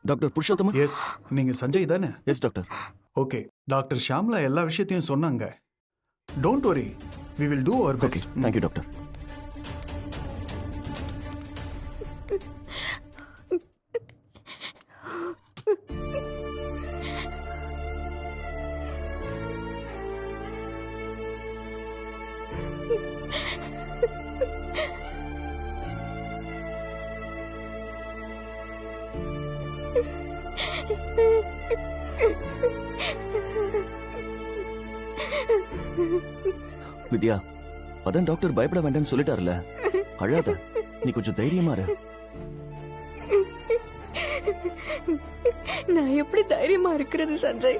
Doctor Purushottama? S, நீங்க சஞ்சய் தானே? Yes doctor. Okay, doctor Shamla எல்லா விஷயத்தையும் சொன்னாங்க. Don't worry, we will do our best. Okay, thank you doctor. Vidya, அதான் டாக்டர் பயப்பட வேண்டாம்னு சொல்லிட்டார்ல, அழாத. நீ கொஞ்சம் தைரியமா இரு. நான் எப்படி தைரியமா இருக்கிறது சஞ்சய்?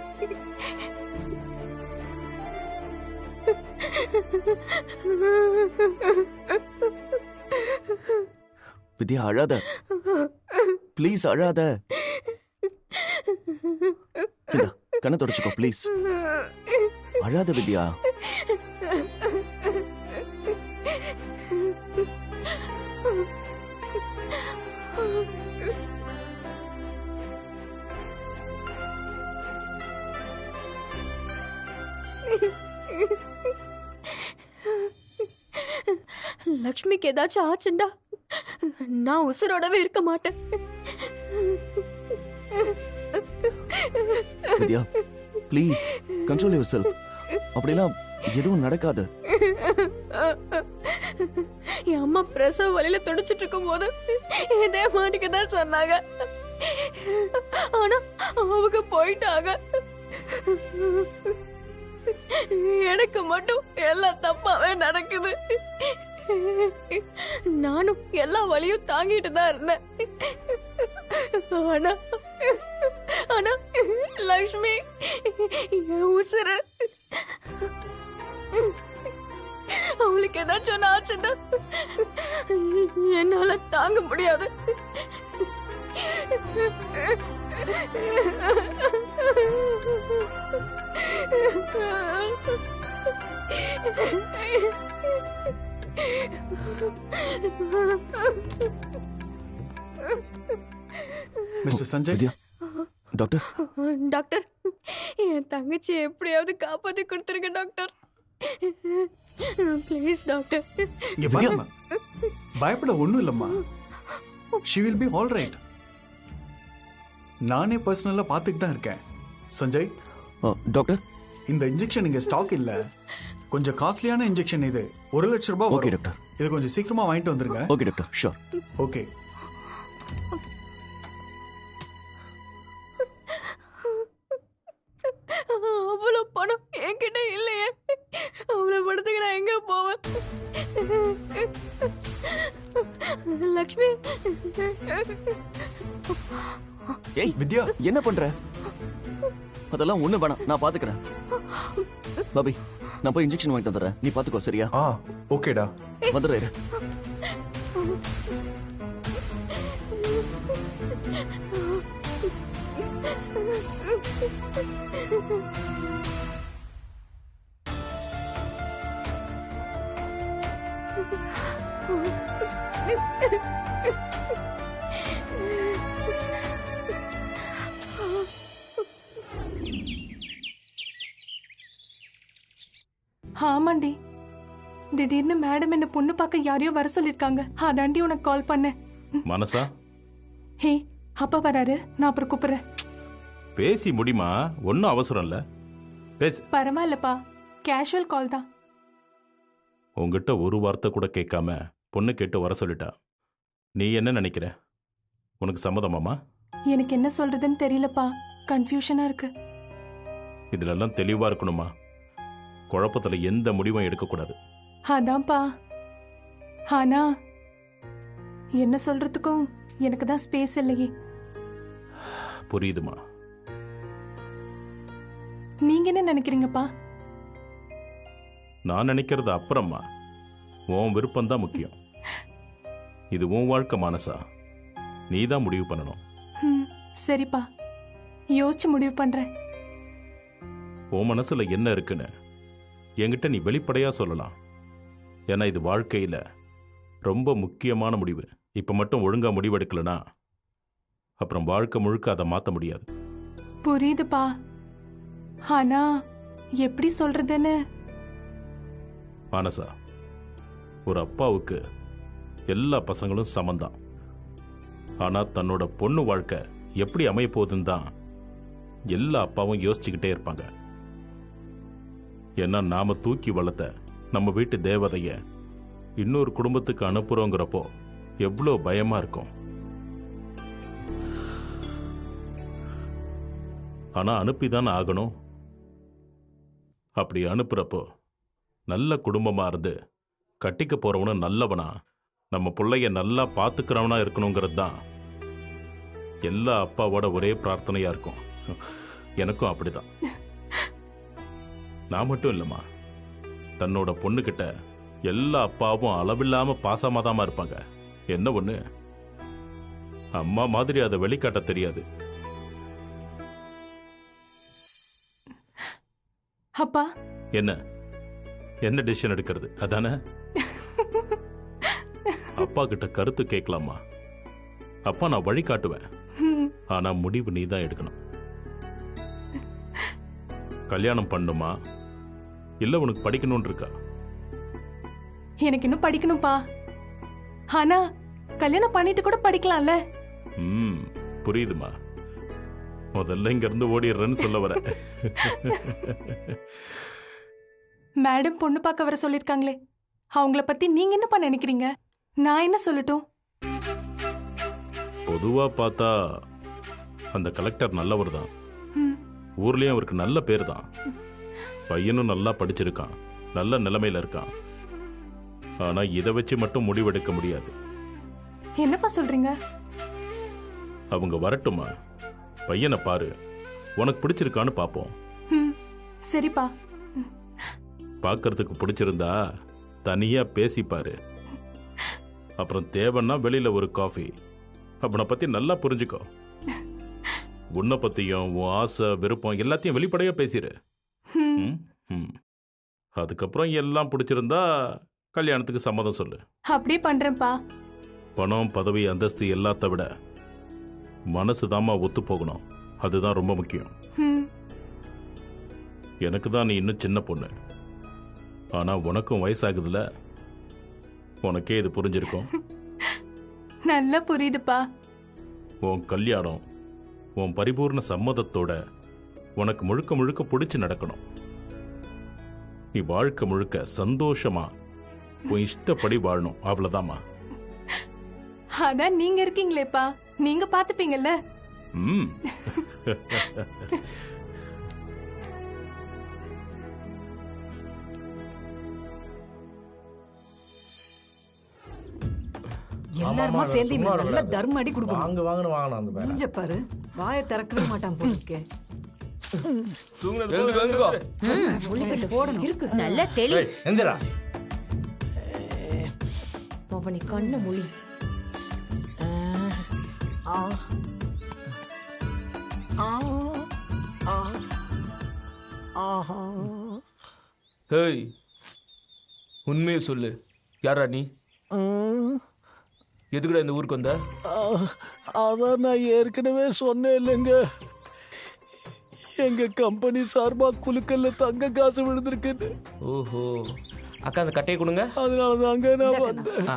வித்யா அழாத, ப்ளீஸ் அழாத. கண்ணை தொடச்சுக்கோ ப்ளீஸ். அழாத வித்யா. லக்ஷ்மிக்கு ஏதாச்சும் ஆச்சுண்டா நான் உசுரோடவே இருக்க மாட்டேன். வித்யா ப்ளீஸ் கண்ட்ரோல் யுவர் செல்ஃப். அப்படிலாம் எதுவும் நடக்காது. என் அம்மா பிரசவ வலியில துடிச்சிட்டு இருக்கும் போது இதே மாட்டிக்க தான் சொன்னாங்க. ஆனா அவங்க போயிட்டாங்க. எனக்கு மட்டும் எல்லாம் தப்பாவே நடக்குது. நானும் எல்லா வலியும் தாங்கிட்டு தான் இருந்தேன். ஆனா ஆனா லக்ஷ்மி என் உசுரு. அவளுக்கு ஏதாச்சும் ஆச்சுன்னா என்னால தாங்க முடியாது. மிஸ்டர் சஞ்சய். வித்யா, டாக்டர். டாக்டர், என் தங்கச்சி எப்படியாவது காப்பாத்தி கொடுத்துருங்க டாக்டர். Please doctor. இங்க பாருமா, பயப்பட ஒண்ணும் இல்லம்மா. she will be all right. நானே பர்சனலா பாத்துட்டு தான் இருக்கேன். சஞ்சய் டாக்டர், இந்த இன்ஜெக்ஷன் இங்க ஸ்டாக் இல்ல. கொஞ்சம் காஸ்ட்லியான இன்ஜெக்ஷன் இது. 1 லட்சம் ரூபாய் ஓகே வரும். டாக்டர். இது கொஞ்சம் சீக்கிரமா வாங்கிட்டு வந்துருங்க. Okay doctor, sure. ஓகே. அவ்வளவு பணம் என்கிட்ட இல்லையே. அவ்வளவு பணத்துக்கு நான் எங்க போவேன்? லக்ஷ்மி. ஏய் வித்யா, என்ன பண்ற? அதெல்லாம் ஒண்ணு வேணாம், நான் பாத்துக்கிறேன். பாபி, நான் போய் இன்ஜெக்ஷன் வாங்கிட்டு வந்துடுறேன். நீ பாத்துக்கோ, சரியா? ஓகேடா, வந்துடுறேன். ஆமாண்டி, திடீர்னு மேடம் என்ன பொண்ணு பார்க்க யாரையோ வர சொல்லிருக்காங்க. அதாண்டி உனக்கு கால் பண்ணேன். மனசா? ஹே, அப்பா வராரு, நான் அப்புறம் கூப்பிடுறேன். பேசி முடியுமா? ஒன்னும் அவசரம் இல்ல, பேசு. பரவாயில்லப்பா, கேஷுவல் கால் தான். உங்ககிட்ட ஒரு வார்த்தை கூட கேட்காம பொண்ணு கேட்டு வர சொல்லிட்டா. நீ என்ன நினைக்கிற? உனக்கு சம்மதமாமா? எனக்கு என்ன சொல்றதுன்னு தெரியலப்பா, கன்ஃபியூஷனா இருக்கு. இதுலெல்லாம் தெளிவா இருக்கணுமா? குழப்பத்துல எந்த முடிவும் எடுக்கக்கூடாது. அதான்ப்பா, ஆனா என்ன சொல்றதுக்கும் எனக்கு தான் ஸ்பேஸ் இல்லையே. புரியுதுமா? நீங்க என்ன நினைக்கிறீங்கப்பா? நான் நினைக்கிறது அப்புறமா, உன் விருப்பம் தான் முக்கியம். இது உன் வாழ்க்கை மனசா, நீ தான் முடிவு பண்ணணும். சரிப்பா, யோசிச்சு முடிவு பண்றேன். உன் மனசுல என்ன இருக்குன்னு என்கிட்ட நீ வெளிப்படையா சொல்லலாம். ஏன்னா இது வாழ்க்கையில ரொம்ப முக்கியமான முடிவு. இப்ப மட்டும் ஒழுங்கா முடிவெடுக்கலனா அப்புறம் வாழ்க்கை முழுக்க அதை மாத்த முடியாது. புரியுதுப்பா, ஆனா எப்படி சொல்றதுன்னு. மானசா, ஒரு அப்பாவுக்கு எல்லா பசங்களும் சமந்தான். ஆனா தன்னோட பொண்ணு வாழ்க்கை எப்படி அமைய போகுதுன்னு தான் எல்லா அப்பாவும் யோசிச்சுக்கிட்டே இருப்பாங்க. ஏன்னா நாம தூக்கி வளர்த்த நம்ம வீட்டு தேவதைய இன்னொரு குடும்பத்துக்கு அனுப்புறோங்கிறப்போ எவ்வளோ பயமா இருக்கும். ஆனா அனுப்பிதான் ஆகணும். அப்படி அனுப்புறப்போ நல்ல குடும்பமா இருந்து கட்டிக்க போறவனு நல்லவனா, நம்ம பிள்ளைய நல்லா பார்த்துக்கிறவனா இருக்கணுங்கிறது தான் எல்லா அப்பாவோட ஒரே பிரார்த்தனையா இருக்கும். எனக்கும் அப்படிதான். நான் மட்டும் இல்லம்மா, தன்னோட பொண்ணுகிட்ட எல்லா அப்பாவும் அளவில்லாம பாசமாதாம இருப்பாங்க. என்ன ஒண்ணு, அம்மா மாதிரி அதை வெளிக்காட்ட தெரியாது. அப்பா, என்ன என்ன டிசிஷன் எடுக்கிறது அதானே? அப்பா கிட்ட கருத்து கேட்கலாமா? அப்பா நான் வழி காட்டுவேன், ஆனா முடிவு நீ தான் எடுக்கணும். கல்யாணம் பண்ணுமா இல்ல உனக்கு படிக்கணும்னு இருக்கா? எனக்கு இன்னும் படிக்கணும்ப்பா. ஆனா கல்யாணம் பண்ணிட்டு கூட படிக்கலாம்ல. புரியுதுமா. முதல்ல இங்க இருந்து ஓடிடுறேன்னு சொல்ல வர. மேடம் பொண்ணு பார்க்க வர சொல்லிருக்காங்களே, அவங்கள பத்தி நீங்க என்னப்பா நினைக்கிறீங்க? நான் என்ன சொல்லட்டும்? பொதுவா பார்த்தா அந்த கலெக்டர் நல்லவர் தான். ஊர்லயும் அவருக்கு நல்ல பேர் தான். பையனும் நல்லா படிச்சிருக்கான், நல்ல நிலைமையில இருக்கான். ஆனா இதை வச்சு மட்டும் முடிவெடுக்க முடியாது. என்னப்பா சொல்றீங்க? அவங்க வரட்டுமா, பையனை பாரு, உனக்கு பிடிச்சிருக்கான்னு பாப்போம். சரிப்பா. பார்க்கறதுக்கு பிடிச்சிருந்தா தனியா பேசிப்பாரு. அப்புறம் தேவைன்னா வெளியில ஒரு காஃபி. அவனை பத்தி நல்லா புரிஞ்சுக்கோ. உன்னை பத்தியும் உன் ஆசை விருப்பம் எல்லாத்தையும் வெளிப்படையா பேசிடு. அதுக்கப்புறம் எல்லாம் பிடிச்சிருந்தா கல்யாணத்துக்கு சம்மதம் சொல்லு. அப்படியே பண்றேன்ப்பா. பணம் பதவி அந்தஸ்து எல்லாத்த விட மனசுதாம்மா ஒத்து போகணும். அதுதான் ரொம்ப முக்கியம். எனக்கு தான் நீ இன்னும் சின்ன பொண்ணு, ஆனா உனக்கும் வயசாகுதுல, உனக்கே இது புரிஞ்சிருக்கும். நல்லா புரியுதுப்பா. உன் கல்யாணம் உன் பரிபூர்ண சம்மதத்தோட உனக்கு முழுக்க முழுக்க பிடிச்சு நடக்கணும். நீ வாழ்க்கை முழுக்க சந்தோஷமா உன் இஷ்டப்படி வாழணும், அவ்வளவுதாம்மா. அதான் நீங்க இருக்கீங்களேப்பா, நீங்க பாத்துப்பீங்கல்ல. எல்லாருமா சேர்ந்து இவனுக்கு நல்ல தர்ம அடி கொடுக்கணும். வாங்க வாங்கன்னு வாங்கணும். அந்த பேரை மூஞ்ச பாரு, வாயை திறக்கவே மாட்டான் போட்டுருக்கே. போடணும் இருக்கு. நல்ல தெளி. எந்திரா. அவனை கண்ணு மொழி. ஹேய், உண்மையை சொல்லு, யாரா நீ? எதுக்குடா இந்த ஊருக்கு வந்த? அதான் நான் ஏற்கனவே சொன்னேன் இல்லைங்க, எங்க கம்பெனி சார்பா குலுக்கல்ல தங்க காசு விழுந்திருக்குன்னு. ஓஹோ, அக்கா அந்த கட்டையை கொடுங்க. அதனாலதாங்க நான் வந்தேன்.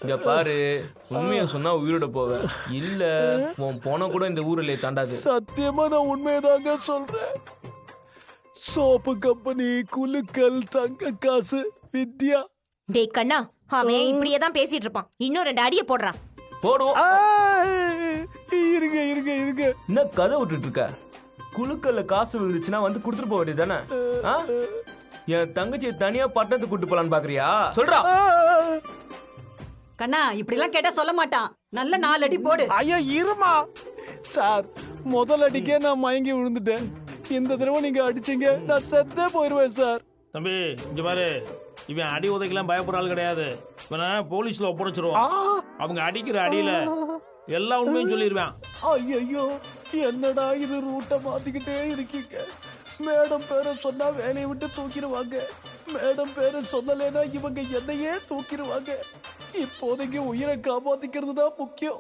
இங்க பாரு, உண்மையை சொன்னா உயிரோட போவேன், இல்ல உன் போன கூட இந்த ஊரிலே தாண்டாது. சத்தியமா நான் உண்மையதாங்க சொல்றேன். சோப்பு கம்பெனி, குலுக்கல், தங்க காசு, வித்யா. டேய் கண்ணா, அவன் இப்படியே தான் பேசிட்டு இருப்பான். இன்னும் 2 அடியை போடுறான். போடுவோம். இருங்க இருங்க இருங்க, என்ன கதை விட்டுட்டு இருக்க? குலுக்கல்ல காசு விழுந்துச்சுன்னா வந்து கொடுத்துட்டு போக வேண்டியதானே? என் தங்கச்சியை தனியா பட்டணத்துக்கு கூட்டு போலான்னு பாக்குறியா? சொல்றா. கண்ணா, இப்படி எல்லாம் கேட்டா சொல்ல மாட்டான். நல்ல 4 அடி போடு. ஐயா இருமா சார், முதல் அடிக்கே நான் மயங்கி விழுந்துட்டேன். இந்த தடவை நீங்க அடிச்சீங்க, நான் செத்தே போயிருவேன் சார். தம்பி இங்க பாரு, இவன் அடி உதைக்கெல்லாம் பயப்படுற ஆள் கிடையாது. இவனை போலீஸ்ல ஒப்படைச்சிருவான். அவங்க அடிக்கிற அடியில எல்லா உண்மையும் சொல்லிடுவேன். ஐயோ என்னடா இது ரூட்டை மாத்திக்கிட்டே இருக்கீங்க? மேடம் பேரை சொன்னா வேலையை விட்டு தூக்கிடுவாங்க. மேடம் பேரை சொல்லலைன்னா இவங்க என்னையே தூக்கிடுவாங்க. இப்போதைக்கு உயிரை காப்பாத்திக்கிறது தான் முக்கியம்.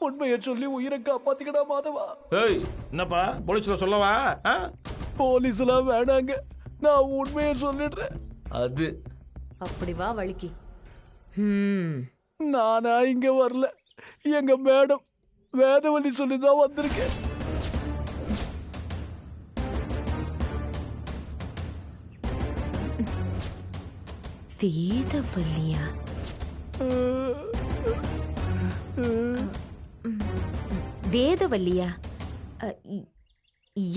உண்மையை சொல்லி உயிரை காப்பாத்திக்கடா மாதவா. ஏய் என்னப்பா போலீஸ்ல சொல்லவா? போலீஸ்லாம் வேணாங்க, நான் உண்மையை சொல்லிடுறேன். அது அப்படி வா வழுக்கி. நானா இங்க வரல, எங்க மேடம் வேதவழி சொல்லிதான் வந்திருக்கேன். வேதவல்லியா? வேதவல்லியா?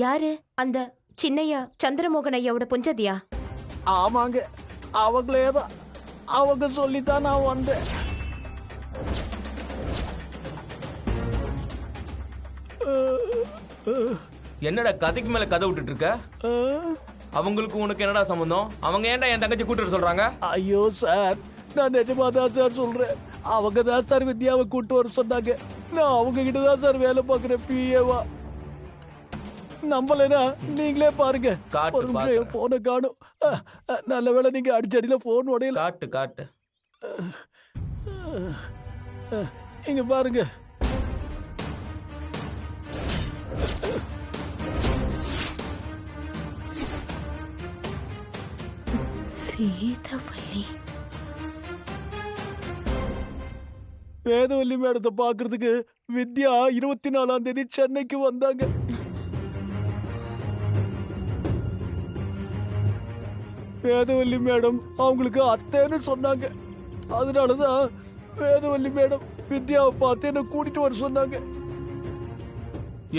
யாரு? அந்த சின்னையா சந்திரமோகன் ஐயாவோட பொஞ்சதியா? ஆமாங்க, அவங்களேதான். அவங்க சொல்லித்தான் நான் வந்தேன். என்னடா கதைக்கு மேல கதை விட்டுட்டு இருக்க? அவங்களுக்கு உனக்கு என்னடா சம்பந்தம்? அவங்க ஏன்டா என் தங்கச்சி கூட்டு சொல்றாங்க? ஐயோ சார், நான் நிஜமா தான் சார் சொல்றேன். அவங்க தான் சார் வித்யாவை கூட்டு வர சொன்னாங்க. நான் அவங்க கிட்ட தான் சார் வேலை பார்க்கிறேன், பிஏவா. நம்பலனா நீங்களே பாருங்க. ஒரு நிமிஷம் போனை காணும். நல்ல வேளை நீங்க அடிச்சடியில போன் உடையல. காட்டு காட்டு. இங்க பாருங்க. வேதவல்லி. வேதவல்லி மேடத்தை பாக்குறதுக்கு வித்யா 24ஆம் தேதி சென்னைக்கு வந்தாங்க. வேதவல்லி மேடம் அவங்களுக்கு அத்தைன்னு சொன்னாங்க. அதனாலதான் வேதவல்லி மேடம் வித்யாவை பார்த்து என்ன கூட்டிட்டு வர சொன்னாங்க.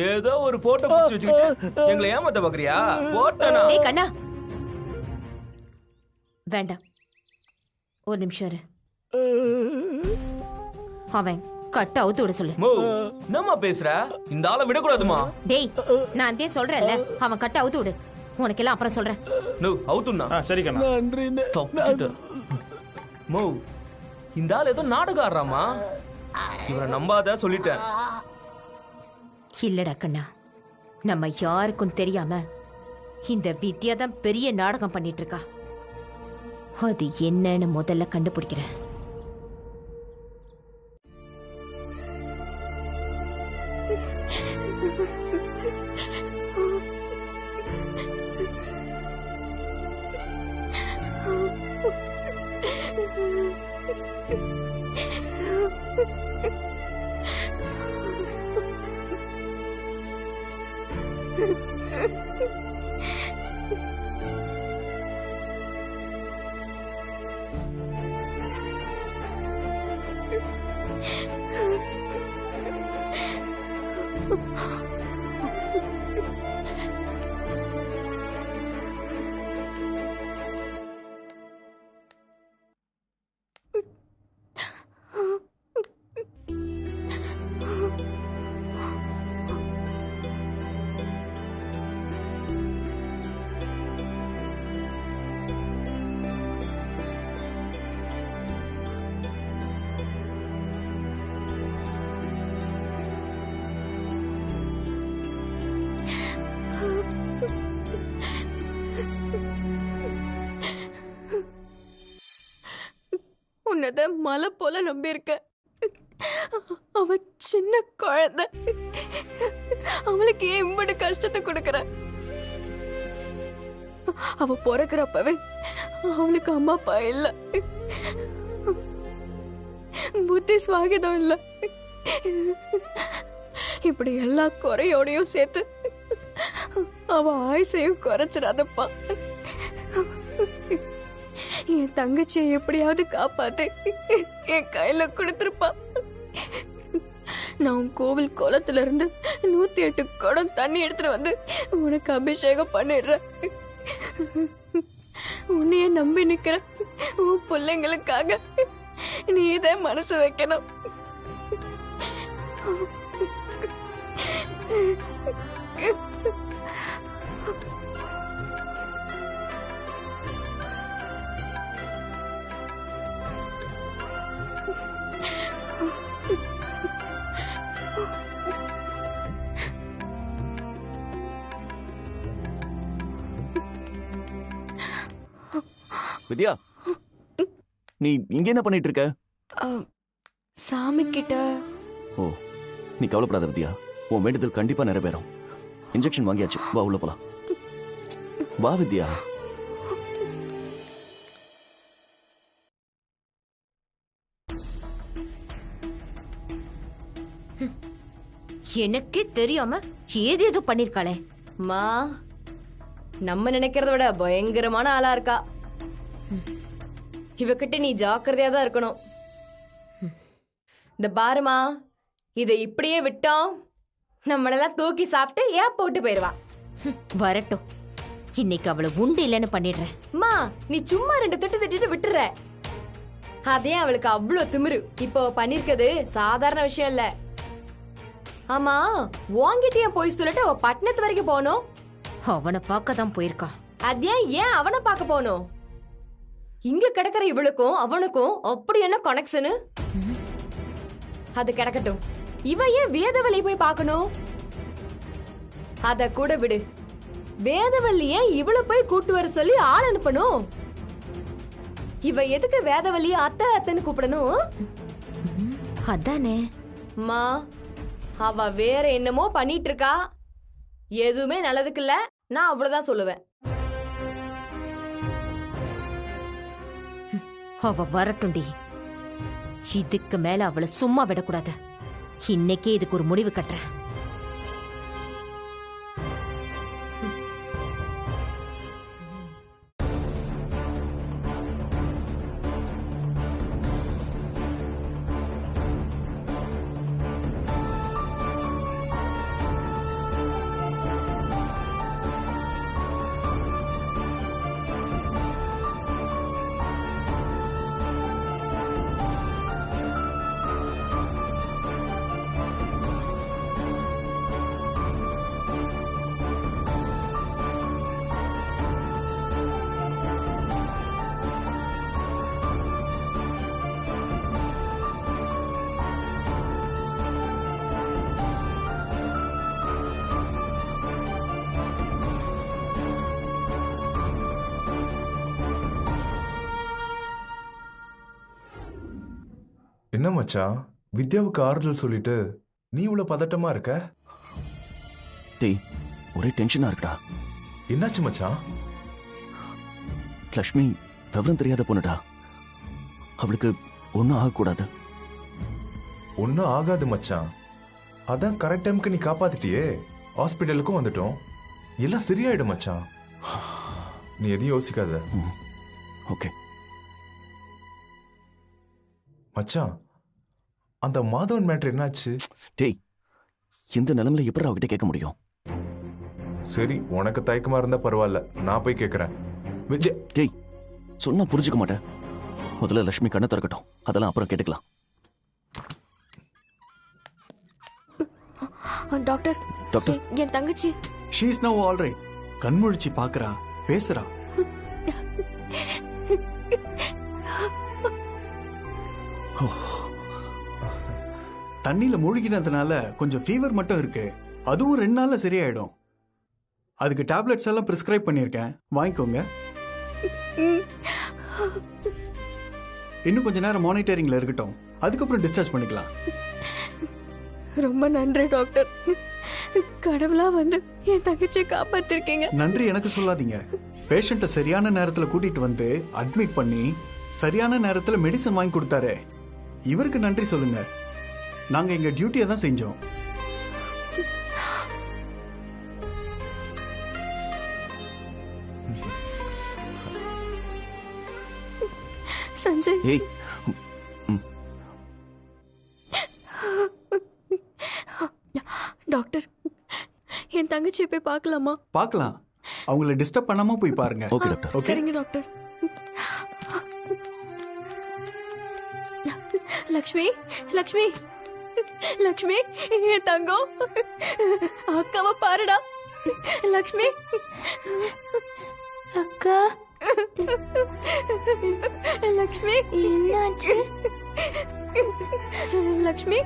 ஏதோ ஒரு போட்டோ பிடிச்சு வச்சுக்கிட்டு எங்களை ஏமாத்த பாக்குறியா? போட்டோனா? டேய் கண்ணா, வேண்டாம், ஒரு நிமிஷம் இரு. அவன் கட்ட அவுத்து விட சொல்லு. என்னம்மா பேசுற? இந்த ஆளை விடக்கூடாதுமா. டேய், நான் அதே சொல்றேன்ல, அவன் கட்ட அவுத்து விடு. உனக்கெல்லாம் அப்புறம் சொல்றேன். நோ அவுத்துனா. சரி கண்ணா. நன்றி. மோ, இந்த ஆள் ஏதோ நாடகம் ஆடுறாமா. இவரை நம்பாத சொல்லிட்டேன். இல்லடா கண்ணா, நம்ம யாருக்கும் தெரியாம இந்த வித்யா தான் பெரிய நாடகம் பண்ணிட்டு இருக்கா. அது என்னன்னு முதல்ல கண்டுபிடிக்கிறேன். உன்னதான் மலை போல நம்பி இருக்க. அவ சின்ன குழந்தை, அவளுக்கு ஏன் இம்படி கஷ்டத்தை கொடுக்கற? அவ பிறக்கிறப்பவே அவளுக்கு அம்மா அப்பா இல்ல, புத்தி சுவாகிதம் இல்ல. இப்படி எல்லா குறையோடையும் சேர்த்து அவ ஆயுசையும் குறைச்சிடாதப்பா. என் தங்கச்சியை எப்படியாவது காப்பாத்து என் கையில கொடுத்துருப்பா. நான் கோவில் குளத்துல இருந்து 108 குடம் தண்ணி எடுத்துட்டு வந்து உனக்கு அபிஷேகம் பண்ணிடுறேன். உன்னைய நம்பி நிக்கிற உன் பிள்ளைங்களுக்காக நீதான் மனசு வைக்கணும். வித்யா, நீ இங்க என்ன பண்ணிட்டு இருக்க? சாமி கிட்ட. ஓ, நீ கவலைப்படாத வித்யா, உன் வேண்டுதல் கண்டிப்பா நிறைவேறும். இன்ஜெக்ஷன் வாங்கியாச்சு, வா உள்ள போலாம். வா வித்யா. எனக்கே தெரியாம ஏது ஏதோ பண்ணிருக்காளே. மா, நம்ம நினைக்கிறத விட பயங்கரமான ஆளா இருக்கா. இவகிட்ட நீ ஜாக்கிரதையா தான் இருக்கணும். இந்த பாருமா, இதை இப்படியே விட்டோம் நம்மளெல்லாம் தூக்கி சாப்பிட்டு ஏன் போட்டு போயிருவா. வரட்டும், இன்னைக்கு அவளை உண்டு இல்லைன்னு பண்ணிடுறேன். அம்மா, நீ சும்மா 2 திட்டு திட்டிட்டு விட்டுற. அதே அவளுக்கு அவ்வளோ திமிரு. இப்போ பண்ணிருக்கிறது சாதாரண விஷயம் இல்ல. ஆமா, வாங்கிட்டு ஏன் போய் சொல்லிட்டு அவ பட்டணத்து வரைக்கும் போகணும்? அவனை பார்க்க தான் போயிருக்கா. அதே ஏன் அவனை பார்க்க போகணும்? இங்க கிடக்கிற இவளுக்கும் அவனுக்கும் அப்படி என்ன கனெக்ஷனு? அது கிடக்கட்டும், இவ ஏன் வேதவல்லி போய் பார்க்கணும்? அத கூட விடு. வேதவல்லி ஏன் இவளை போய் கூட்டு வர சொல்லி ஆள் அனுப்பணும்? இவ எதுக்கு வேதவல்லி அத்தை அத்தைன்னு கூப்பிடணும்? அதானே. அம்மா, அவ வேற என்னமோ பண்ணிட்டு இருக்கா. எதுவுமே நல்லதுக்கு இல்ல. நான் அவ்வளவுதான் சொல்லுவேன். அவ வரட்டும்டி. இதுக்கு மேல அவளை சும்மா விடக்கூடாது. இன்னைக்கே இதுக்கு ஒரு முடிவு கட்டுறேன். என்ன மச்சான், வித்யாவுக்கு ஆறுதல் சொல்லிட்டு நீ இவ்வளவு பதட்டமா இருக்க? டேய், ஒரே டென்ஷனா இருக்குடா. என்னாச்சு மச்சான்? லக்ஷ்மி விவரம் தெரியாத பொண்ணுடா. அவளுக்கு ஒன்னும் ஆகக்கூடாது. ஒன்னும் ஆகாது மச்சான். அதான் கரெக்ட் டைமுக்கு நீ காப்பாத்திட்டியே. ஹாஸ்பிட்டலுக்கும் வந்துட்டோம். எல்லாம் சரியாயிடும் மச்சான். நீ எதையும் யோசிக்காத. ஓகே மச்சான், அந்த மாதவன் மேட்டர் என்னாச்சு? டேய், இந்த நிலைமையில எப்படி அவகிட்ட கேட்க முடியும்? சரி, உனக்கு தயக்கமா இருந்தா பரவாயில்ல, நான் போய் கேட்கறேன். விஜய், டேய், சொன்னா புரிஞ்சுக்க மாட்டேன். முதல்ல லட்சுமி கண்ணை திறக்கட்டும், அதெல்லாம் அப்புறம் கேட்டுக்கலாம். டாக்டர், டாக்டர், என் தங்கச்சி. ஷீ இஸ் நவ ஆல்ரைட். கண்முழிச்சு பாக்குறா, பேசுறா. தண்ணியில மூழ்கினதுனால கொஞ்சம் ஃபீவர் மட்டும் இருக்கு. அதுவும் 2 நாள்ல சரியாயிடும். அதுக்கு டேப்லெட்ஸ் எல்லாம் பிரிஸ்கிரைப் பண்ணியிருக்கேன், வாங்கிக்கோங்க. இன்னும் கொஞ்ச நேரம் மானிட்டரிங்ல இருக்கட்டும், அதுக்கப்புறம் டிஸ்சார்ஜ் பண்ணிக்கலாம். ரொம்ப நன்றி டாக்டர். கடவுளா வந்து என் தங்கச்சியை காப்பாத்திருக்கீங்க. நன்றி எனக்கு சொல்லாதீங்க. பேஷண்ட்டை சரியான நேரத்துல கூட்டிட்டு வந்து அட்மிட் பண்ணி சரியான நேரத்துல மெடிசன் வாங்கி கொடுத்தாரு. இவருக்கு நன்றி சொல்லுங்க. நாங்க எங்க டியூட்டியை தான் செஞ்சோம். சஞ்சய், ஏய், டாக்டர், என் தங்கச்சியை போய் பார்க்கலாமா? பார்க்கலாம். அவங்கள டிஸ்டர்ப் பண்ணாம போய் பாருங்க. Okay doctor. ஓகே, சரிங்க டாக்டர். லக்ஷ்மி, லக்ஷ்மி, லக்ஷ்மி, என் தங்கம், அக்காவை பாருடா. லக்ஷ்மி, அக்கா. லக்ஷ்மி, என்னாச்சு? லக்ஷ்மி,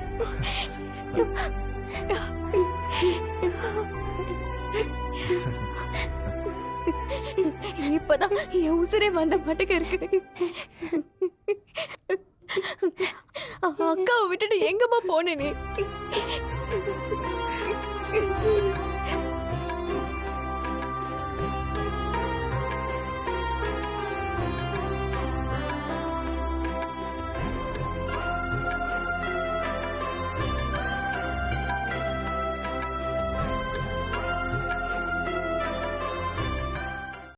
இப்பதான் என் உசுரே வந்த மாட்டுக்கு இருக்கு. அக்காவை விட்டுட்டு எங்கம்மா போன நீ?